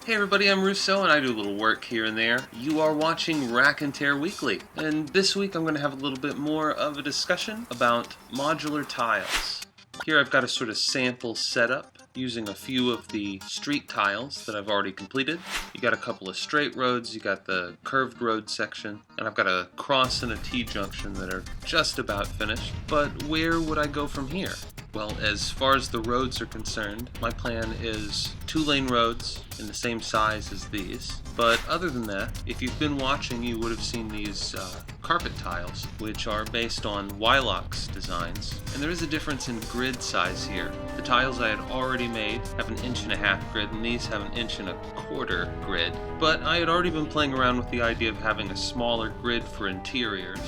Hey everybody, I'm Rousseau and I do a little work here and there. You are watching Raconteur Weekly, and this week I'm going to have a little bit more of a discussion about modular tiles. Here I've got a sort of sample setup using a few of the street tiles that I've already completed. You got a couple of straight roads, you got the curved road section, and I've got a cross and a T-junction that are just about finished. But where would I go from here? Well, as far as the roads are concerned, my plan is 2-lane roads in the same size as these. But other than that, if you've been watching, you would have seen these carpet tiles, which are based on Wyloch's designs. And there is a difference in grid size here. The tiles I had already made have an 1.5-inch grid, and these have an 1.25-inch grid. But I had already been playing around with the idea of having a smaller grid for interiors,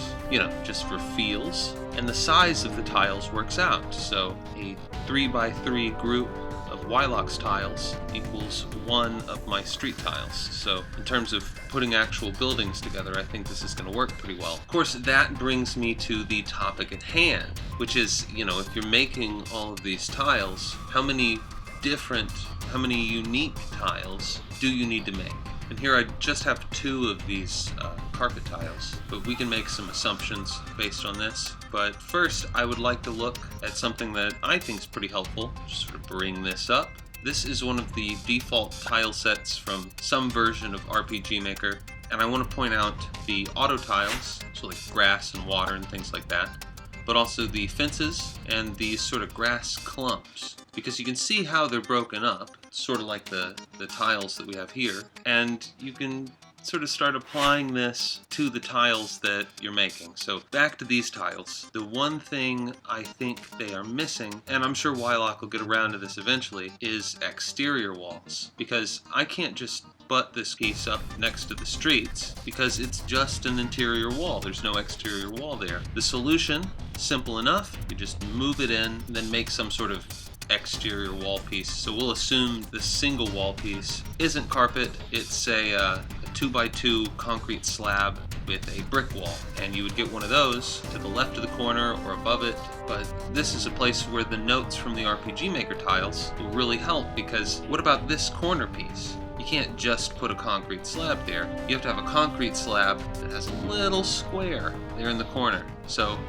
just for feels. And the size of the tiles works out, so a 3x3 group of Wyloch's tiles equals one of my street tiles. So in terms of putting actual buildings together, I think this is going to work pretty well. Of course, that brings me to the topic at hand, which is, if you're making all of these tiles, how many unique tiles do you need to make? And here I just have 2 of these carpet tiles, but we can make some assumptions based on this. But first, I would like to look at something that I think is pretty helpful. Just sort of bring this up. This is one of the default tile sets from some version of RPG Maker, and I want to point out the auto tiles, so like grass and water and things like that, but also the fences and these sort of grass clumps, because you can see how they're broken up, sort of like the tiles that we have here, and you can sort of start applying this to the tiles that you're making. So back to these tiles. The one thing I think they are missing, and I'm sure Wyloch will get around to this eventually, is exterior walls, because I can't just butt this piece up next to the streets because it's just an interior wall. There's no exterior wall there. The solution, simple enough. You just move it in, then make some sort of exterior wall piece. So we'll assume the single wall piece isn't carpet, it's a 2x2 concrete slab with a brick wall, and you would get one of those to the left of the corner or above it. But this is a place where the notes from the RPG Maker tiles will really help, because what about this corner piece? You can't just put a concrete slab there. You have to have a concrete slab that has a little square there in the corner. So,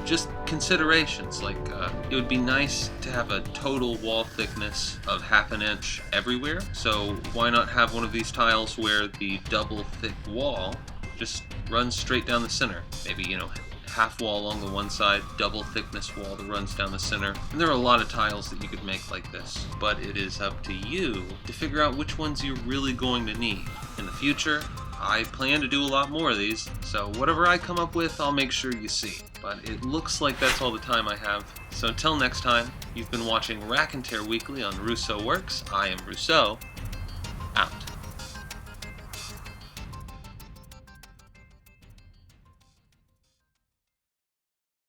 just considerations, like it would be nice to have a total wall thickness of 1/2 inch everywhere. So why not have one of these tiles where the double thick wall just runs straight down the center? Maybe, half wall along the one side, double thickness wall that runs down the center. And there are a lot of tiles that you could make like this, but it is up to you to figure out which ones you're really going to need. In the future, I plan to do a lot more of these, so whatever I come up with, I'll make sure you see. But it looks like that's all the time I have. So until next time, you've been watching Raconteur Weekly on Rousseau Works. I am Rousseau, out.